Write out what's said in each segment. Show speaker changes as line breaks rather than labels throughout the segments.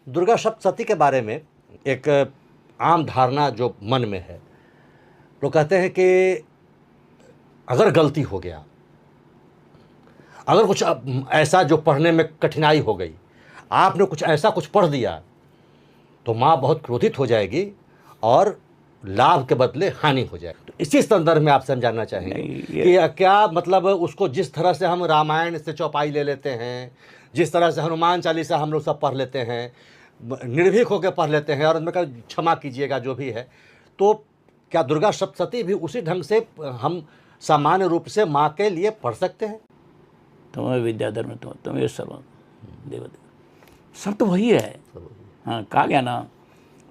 दुर्गा सप्तशती के बारे में एक आम धारणा जो मन में है, लोग कहते हैं कि अगर गलती हो गया, अगर कुछ ऐसा जो पढ़ने में कठिनाई हो गई, आपने कुछ ऐसा कुछ पढ़ दिया तो माँ बहुत क्रोधित हो जाएगी और लाभ के बदले हानि हो जाए। तो इसी संदर्भ में आपसे हम जानना चाहेंगे कि क्या मतलब उसको जिस तरह से हम रामायण से चौपाई ले लेते हैं, जिस तरह से हनुमान चालीसा हम लोग सब पढ़ लेते हैं, निर्भीक होकर पढ़ लेते हैं और उनमें कहा क्षमा कीजिएगा जो भी है, तो क्या दुर्गा सप्तशती भी उसी ढंग से हम सामान्य रूप से माँ के लिए पढ़ सकते हैं?
तुम्हें विद्याधर तो तुम्हें सर्व देवदेव, सब तो वही है। हाँ, कहा गया ना।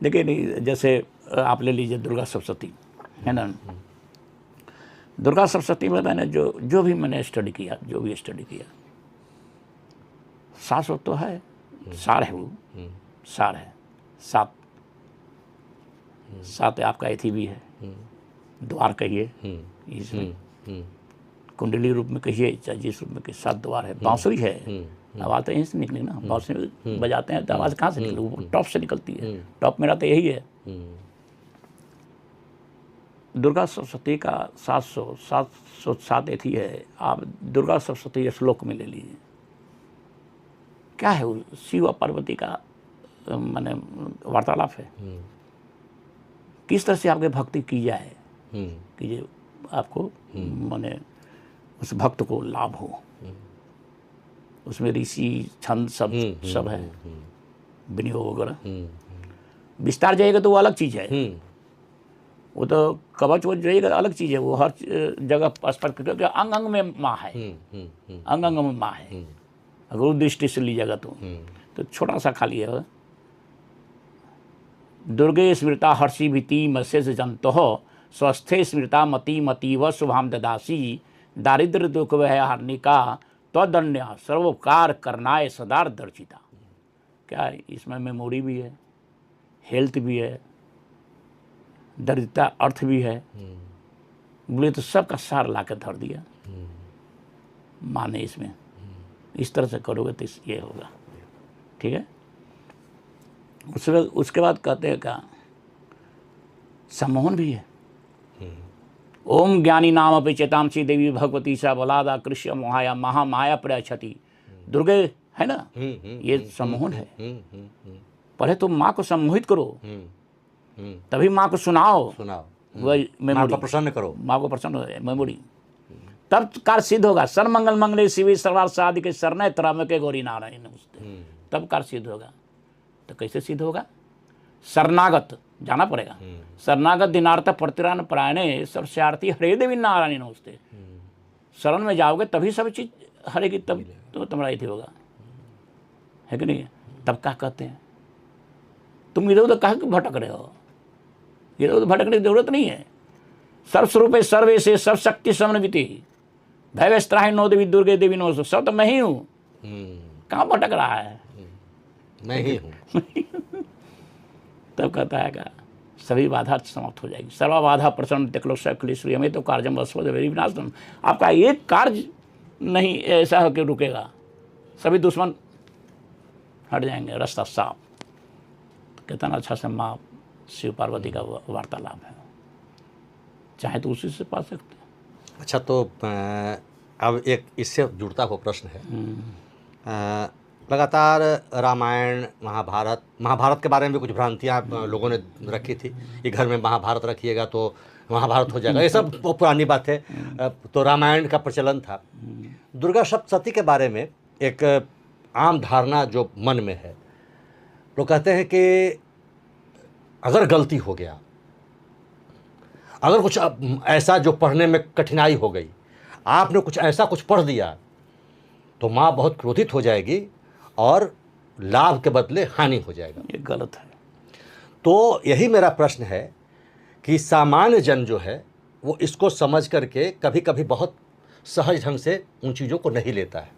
देखिए, जैसे आप ले लीजिए दुर्गा सप्तशती, है ना। दुर्गा सप्तशती में मैंने जो भी मैंने स्टडी किया, जो भी स्टडी किया, शाश्वत तो है, सार है, वो सार है। सात आपका एथी भी है, द्वार कहिए इसमें, कुंडली रूप में कहिए, चाहे जिस रूप में कहिए, 7 द्वार है। बांसुरी है, आवाज़ तो यहीं से निकली ना, बांसुरी बजाते हैं तो आवाज़ कहाँ से निकली? वो टॉप से निकलती है। टॉप मेरा तो यही है। दुर्गा सप्तशती का 707 एथी है। आप दुर्गा सप्तशती श्लोक में ले लीजिए, क्या है वो? शिव और पार्वती का माने वार्तालाप है। किस तरह से आपके भक्ति की जाए कि जो आपको माने उस भक्त को लाभ हो। उसमें ऋषि छंद सब है, विनियोग वगैरह। विस्तार जाएगा तो वो अलग चीज़ है, वो तो कवच वच जाएगा अलग चीज़ है। वो हर जगह स्पष्ट करके अंग अंग में माँ है, अंग अंग में माँ है। अगर उस दृष्टि से लीजिएगा तो छोटा सा खाली है। दुर्गे स्मृता हर्षि भीति मत्स्य जंतो स्वस्थे स्मृता मति मतीव शुभाम ददासी दारिद्र्य दुख वह हार्निका तदन्य सर्वोपकार करनाए सदार दर्शिता। क्या है इसमें? मेमोरी भी है, हेल्थ भी है, दरिद्रता अर्थ भी है। बोले तो सबका सार ला कर धर दिया माने इसमें। इस तरह से करोगे तो ये होगा, ठीक है। उसके बाद कहते हैं क्या? सम्मोहन भी है। ओम ज्ञानी नाम अपि चेतांसी देवी भगवती सा बलादा कृष्य मोहाया महामाया प्रयच्छति। दुर्गे है ना, ये सम्मोहन है। पहले तो माँ को सम्मोहित करो, तभी माँ को सुनाओ वह मेमोरी,
प्रसन्न करो,
माँ को प्रसन्न मेमोरी, तब कार्य सिद्ध होगा। सर्वमंगल मंगले शिवे सर्वार्थ साधिके शरणे त्र्यंबके गौरी नारायण नमस्ते, तब कार्य सिद्ध होगा। तो कैसे सिद्ध होगा? शरणागत जाना पड़ेगा। शरणागत दिनार्थ प्रतिरान परायणे सर्वस्यार्थी हरे देवी नारायण नमस्ते। शरण में जाओगे तभी सब चीज हरेगी, तब तो तुम्हारा इति होगा, है कि नहीं? तब क्या कहते हैं? तुम इधर उधर कहाँ भटक रहे हो? इधर उधर भटकने की जरूरत नहीं है। सर्वस्वरूप सर्वे से सब शक्ति समन्विति भैवस्त्राही नो देवी दुर्गे देवी नो, सब तो मैं ही हूँ। कहाँ भटक रहा है?
मैं ही हूँ।
तब कहता है का सभी बाधा समाप्त हो जाएगी। सर्वा बाधा प्रसन्न तेक्लोश्री हमें तो कार्यम वेरी विनाशम। आपका एक कार्य नहीं ऐसा होकर रुकेगा, सभी दुश्मन हट जाएंगे, रास्ता साफ। कितना अच्छा से माँ शिव पार्वती का वार्तालाप है, चाहे तो उसी से पा सकते हैं।
अच्छा, तो अब एक इससे जुड़ता हुआ प्रश्न है। लगातार रामायण महाभारत के बारे में भी कुछ भ्रांतियाँ लोगों ने रखी थी कि घर में महाभारत रखिएगा तो महाभारत हो जाएगा, ये सब पुरानी बात है। तो रामायण का प्रचलन था। दुर्गा सप्तशती के बारे में एक आम धारणा जो मन में है, लोग कहते हैं कि अगर गलती हो गया, अगर कुछ ऐसा जो पढ़ने में कठिनाई हो गई, आपने कुछ ऐसा कुछ पढ़ दिया तो माँ बहुत क्रोधित हो जाएगी और लाभ के बदले हानि हो जाएगा।
ये गलत है।
तो यही मेरा प्रश्न है कि सामान्य जन जो है वो इसको समझ करके कभी कभी बहुत सहज ढंग से उन चीज़ों को नहीं लेता है।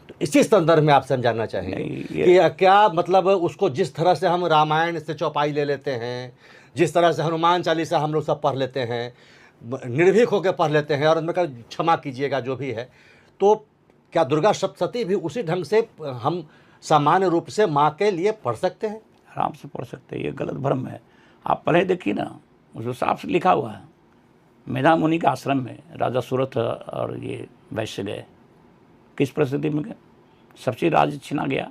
तो इसी संदर्भ में आपसे हम जानना चाहेंगे कि क्या मतलब उसको जिस तरह से हम रामायण से चौपाई ले लेते हैं, जिस तरह से हनुमान चालीसा हम लोग सब पढ़ लेते हैं, निर्भीक होकर पढ़ लेते हैं और उनमें कहा क्षमा कीजिएगा जो भी है, तो क्या दुर्गा सप्तशती भी उसी ढंग से हम सामान्य रूप से माँ के लिए पढ़ सकते हैं?
आराम से पढ़ सकते हैं, ये गलत भ्रम है। आप पढ़े देखिए ना, उसमें साफ से लिखा हुआ है, मेधा मुनि के आश्रम में राजा सूरत और ये वैश्य गए। किस परिस्थिति में गए? सब चीज़ राज छिना गया,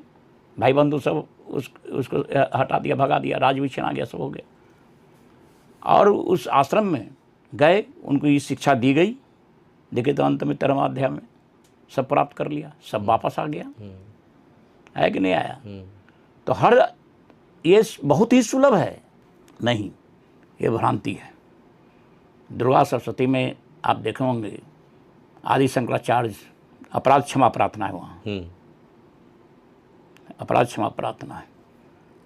भाई बंधु सब उसको हटा दिया, भगा दिया, राज भी छिना गया, सब हो गया। और उस आश्रम में गए, उनको ये शिक्षा दी गई। देखे तो अंत में 13वां अध्याय में सब प्राप्त कर लिया, सब वापस आ गया, है कि नहीं आया? तो हर ये बहुत ही सुलभ है, नहीं, ये भ्रांति है। दुर्गा सप्तशती में आप देखे होंगे आदि शंकराचार्य अपराध क्षमा प्रार्थना है, वहाँ अपराध क्षमा प्रार्थना है।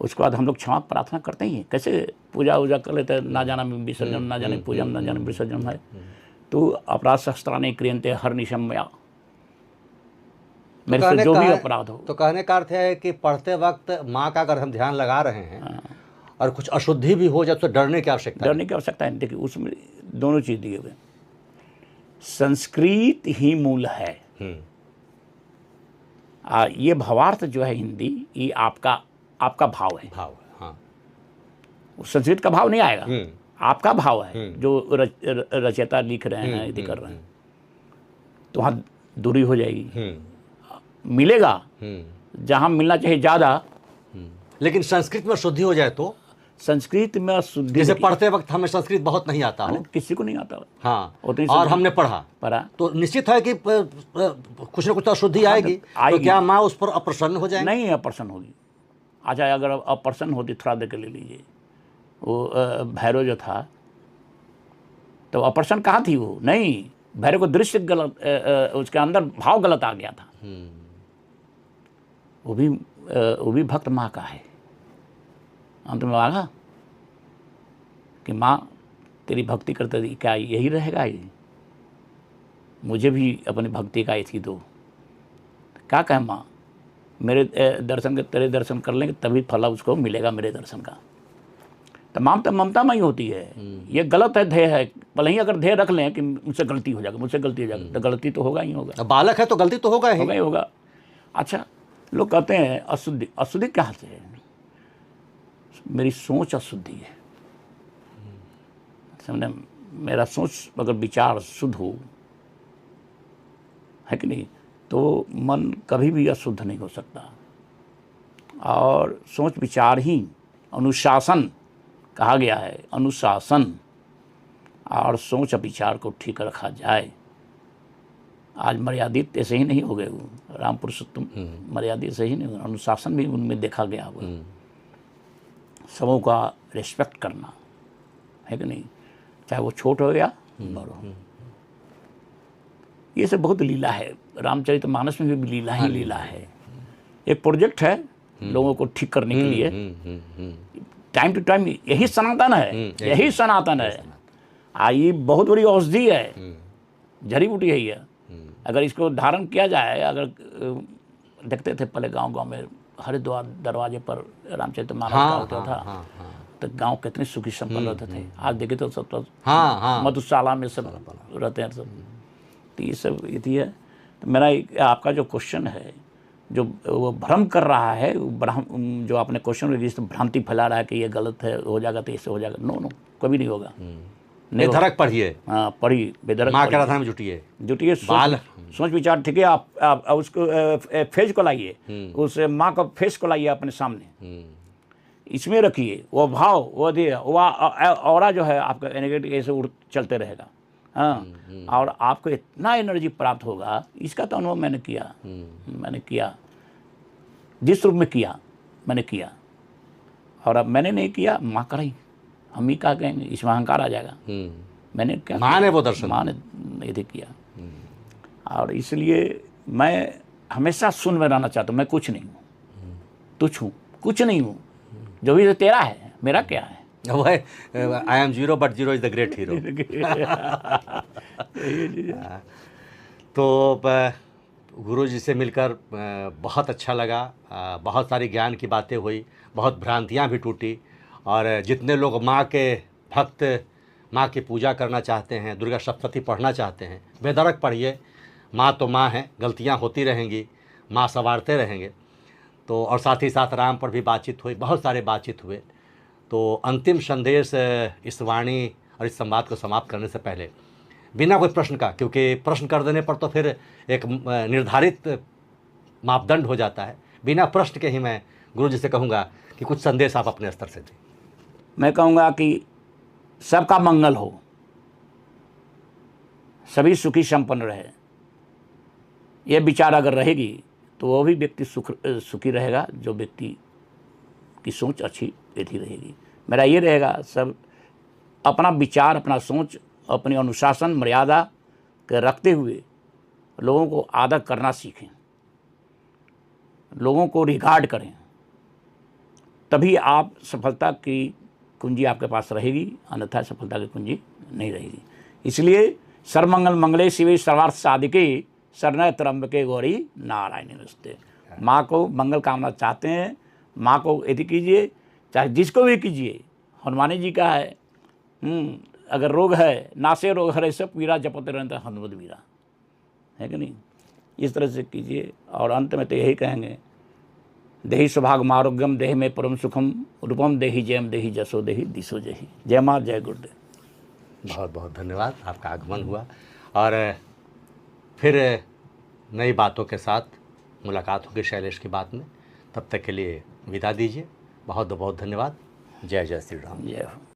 उसके बाद हम लोग क्षमा प्रार्थना करते ही हैं। कैसे पूजा वूजा कर लेते हैं, ना जाना विसर्जन, ना जाने पूजा, ना जाने विसर्जन है। तो अपराध सहस्त्राणि क्रियन्ते हरनिशम मया, मेरे से जो भी अपराध हो।
तो कहने का अर्थ है कि पढ़ते वक्त माँ का अगर हम ध्यान लगा रहे हैं और कुछ अशुद्धि भी हो जाए तो डरने की आवश्यकता
डरने की आवश्यकता है। देखिए उसमें दोनों चीज़ दिए हुए, संस्कृत ही मूल है। ये भावार्थ जो है हिंदी, ये आपका भाव है।
हाँ।
संस्कृत का भाव नहीं आएगा, आपका भाव है जो रचयिता लिख रहे हैं, यदि कर रहे हैं, तो वहाँ दूरी हो जाएगी। मिलेगा जहाँ मिलना चाहिए ज़्यादा।
लेकिन संस्कृत में शुद्धि हो जाए तो? संस्कृत में शुद्धि, जैसे पढ़ते वक्त हमें संस्कृत बहुत नहीं आता हो,
किसी को नहीं आता।
हाँ, और हमने पढ़ा तो निश्चित है कि कुछ ना कुछ अशुद्धि आएगी। तो क्या माँ उस पर अप्रसन्न हो जाएगी?
नहीं अप्रसन्न होगी। अच्छा, अगर अप्रसन्न होती, थोड़ा देर के ले लीजिए, वो भैरव जो था तो अप्रसन्न कहाँ थी वो? नहीं, भैरव को दृश्य गलत, उसके अंदर भाव गलत आ गया था। वो भी भक्त माँ का है। अंत में आगा कि माँ तेरी भक्ति करते थी, क्या यही रहेगा? ये मुझे भी अपनी भक्ति का थी। तो क्या कहे माँ, मेरे दर्शन के तेरे दर्शन कर लेंगे तभी फल उसको मिलेगा मेरे दर्शन का। तमाम तो ममता में ही होती है। ये गलत है, ध्येय है। भले ही अगर ध्येय रख लें कि मुझसे गलती हो जाएगा, मुझसे गलती हो जाएगा, तो गलती तो होगा ही होगा।
बालक है तो गलती तो होगा ही
होगा। अच्छा, लोग कहते हैं अशुद्धि। अशुद्धि क्या है? मेरी सोच अशुद्धि है, समझे? मेरा सोच अगर विचार शुद्ध हो, है कि नहीं, तो मन कभी भी अशुद्ध नहीं हो सकता। और सोच विचार ही अनुशासन कहा गया है, अनुशासन और सोच विचार को ठीक रखा जाए। आज मर्यादित ऐसे ही नहीं हो गए, वो राम पुरुषोत्तम मर्यादित से ही नहीं हो, अनुशासन भी उनमें देखा गया हुआ। सबों का रिस्पेक्ट करना, है कि नहीं, चाहे वो छोट हो या बड़ हो। ये सब बहुत लीला है। रामचरितमानस में भी लीला ही लीला है। एक प्रोजेक्ट है लोगों को ठीक करने के लिए, टाइम टू टाइम। यही सनातन है, यही सनातन है। ये बहुत बड़ी औषधि है, जड़ी बूटी है ये। अगर इसको धारण किया जाए, अगर देखते थे पहले गांव में हरिद्वार दरवाजे पर रामचरितमानस का होता था, तो गांव कितने सुखी संपन्न रहते थे। आज देखे तो सब तो मधुशाला में सब रहते हैं सब। तो ये सब ये है। तो मेरा आपका जो क्वेश्चन है, जो वो भ्रम कर रहा है, जो आपने क्वेश्चन में जिस भ्रांति फैला रहा है कि ये गलत है, हो जाएगा तो इससे हो जाएगा, नो कभी नहीं होगा।
बेधड़क पढ़िए।
हाँ, पढ़िए, बेधड़क
माँ के राधा में जुटिए।
सोच विचार ठीक है। आप उसको फेस को लाइए, उस माँ का फेस को लाइए अपने सामने, इसमें रखिए वो भाव, वो ऑरा जो है आपका एनर्जेटिक ऐसे चलते रहेगा। हाँ, और आपको इतना एनर्जी प्राप्त होगा। इसका तो अनुभव मैंने किया, जिस रूप में किया मैंने किया। और अब मैंने नहीं किया, माँ कराई, हम ही क्या कहेंगे, इसमें अहंकार आ जाएगा। मैंने क्या,
माँ ने वो दर्शन,
माँ ने यदि किया। और इसलिए मैं हमेशा सुन में रहना चाहता हूँ। मैं कुछ नहीं हूँ, तुच्छ हूँ, कुछ नहीं हूँ। जो भी तेरा है, मेरा क्या है?
I am zero but zero is the great hero. तो गुरु जी से मिलकर बहुत अच्छा लगा। बहुत सारी ज्ञान की बातें हुई, बहुत भ्रांतियाँ भी टूटी। और जितने लोग माँ के भक्त, माँ की पूजा करना चाहते हैं, दुर्गा सप्तशती पढ़ना चाहते हैं, बेधड़क पढ़िए। माँ तो माँ है, गलतियाँ होती रहेंगी, माँ संवारते रहेंगे। तो और साथ ही साथ राम पर भी बातचीत हुई, बहुत सारे बातचीत हुए। तो अंतिम संदेश इस वाणी और इस संवाद को समाप्त करने से पहले बिना कोई प्रश्न का, क्योंकि प्रश्न कर देने पर तो फिर एक निर्धारित मापदंड हो जाता है, बिना प्रश्न के ही मैं गुरु जी से कहूँगा कि कुछ संदेश आप अपने स्तर से दें।
मैं कहूँगा कि सबका मंगल हो, सभी सुखी संपन्न रहे। यह विचार अगर रहेगी तो वो भी व्यक्ति सुखी रहेगा जो व्यक्ति की सोच अच्छी बैठी रहेगी। मेरा ये रहेगा, सब अपना विचार, अपना सोच, अपनी अनुशासन मर्यादा के रखते हुए लोगों को आदर करना सीखें, लोगों को रिगार्ड करें, तभी आप सफलता की कुंजी आपके पास रहेगी, अन्यथा सफलता की कुंजी नहीं रहेगी। इसलिए सर्वमंगल मंगले शिवे सर्वार्थ साधिके शरण्य त्र्यंबके गौरी नारायणी नमस्ते। माँ को मंगल कामना चाहते हैं, माँ को यदि कीजिए, चाहे जिसको भी कीजिए। हनुमान जी का है, अगर रोग है, नासे रोग हरे सब पीरा जपते रहता हनुमत वीरा, है कि नहीं। इस तरह से कीजिए। और अंत में तो यही कहेंगे, देहि सौभाग्यम आरोग्यम देहि में परम सुखम रूपम देहि जयम देहि जसो देहि दिशो जहि। जय माँ, जय गुरुदेव।
बहुत बहुत धन्यवाद, आपका आगमन हुआ और फिर नई बातों के साथ मुलाकात होगी शैलेश की बात में। तब तक के लिए विदा दीजिए। बहुत बहुत धन्यवाद। जय जय श्री राम।
जय हो।